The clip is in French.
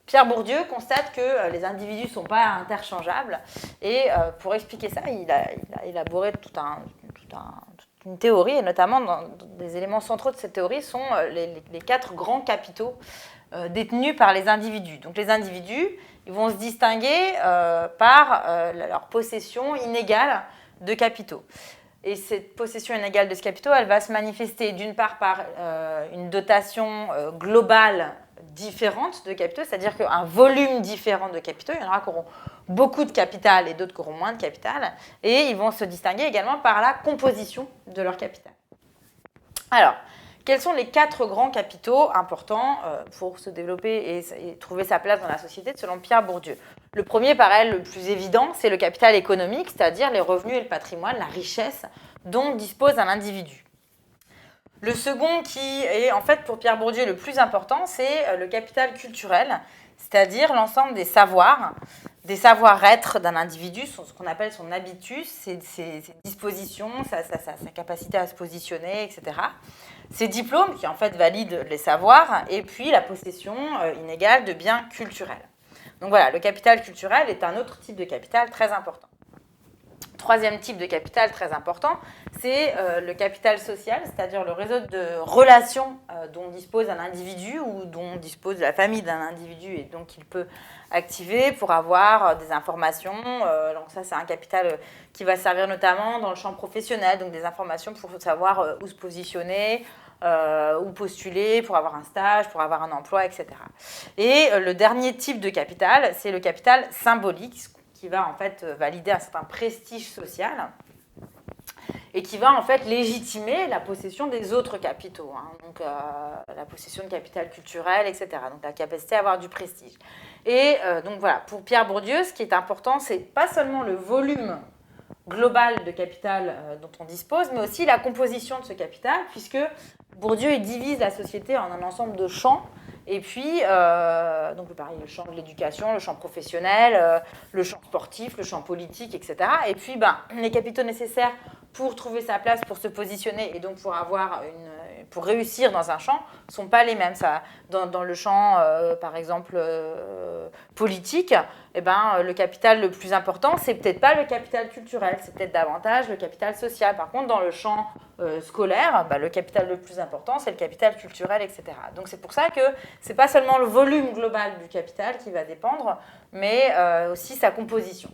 Pierre Bourdieu constate que les individus ne sont pas interchangeables et pour expliquer ça, il a élaboré toute une théorie et notamment des éléments centraux de cette théorie sont les 4 grands capitaux détenus par les individus. Donc les individus, ils vont se distinguer par leur possession inégale de capitaux. Et cette possession inégale de ce capitaux, elle va se manifester d'une part par une dotation globale différente de capitaux, c'est-à-dire qu'un volume différent de capitaux, il y en aura qui auront beaucoup de capital et d'autres qui auront moins de capital, et ils vont se distinguer également par la composition de leur capital. Alors, quels sont les 4 grands capitaux importants pour se développer et trouver sa place dans la société selon Pierre Bourdieu? Le premier paraît le plus évident, c'est le capital économique, c'est-à-dire les revenus et le patrimoine, la richesse dont dispose un individu. Le second qui est en fait pour Pierre Bourdieu le plus important, c'est le capital culturel, c'est-à-dire l'ensemble des savoirs, des savoir-être d'un individu, ce qu'on appelle son habitus, ses dispositions, sa capacité à se positionner, etc. Ses diplômes qui en fait valident les savoirs et puis la possession inégale de biens culturels. Donc voilà, le capital culturel est un autre type de capital très important. Troisième type de capital très important, c'est le capital social, c'est-à-dire le réseau de relations dont dispose un individu ou dont dispose la famille d'un individu et donc il peut activer pour avoir des informations. Donc ça, c'est un capital qui va servir notamment dans le champ professionnel, donc des informations pour savoir où se positionner, où postuler pour avoir un stage, pour avoir un emploi, etc. Et le dernier type de capital, c'est le capital symbolique, qui va en fait valider un certain prestige social et qui va en fait légitimer la possession des autres capitaux, hein, donc la possession de capital culturel, etc. Donc la capacité à avoir du prestige. Et donc voilà, pour Pierre Bourdieu, ce qui est important, c'est pas seulement le volume global de capital dont on dispose, mais aussi la composition de ce capital, puisque Bourdieu il divise la société en un ensemble de champs. Et puis, donc pareil, le champ de l'éducation, le champ professionnel, le champ sportif, le champ politique, etc. Et puis, les capitaux nécessaires pour trouver sa place, pour se positionner et donc pour réussir dans un champ, ne sont pas les mêmes. Ça, dans le champ, par exemple, politique, le capital le plus important, c'est peut-être pas le capital culturel, c'est peut-être davantage le capital social. Par contre, dans le champ scolaire, le capital le plus important, c'est le capital culturel, etc. Donc c'est pour ça que c'est pas seulement le volume global du capital qui va dépendre, mais aussi sa composition.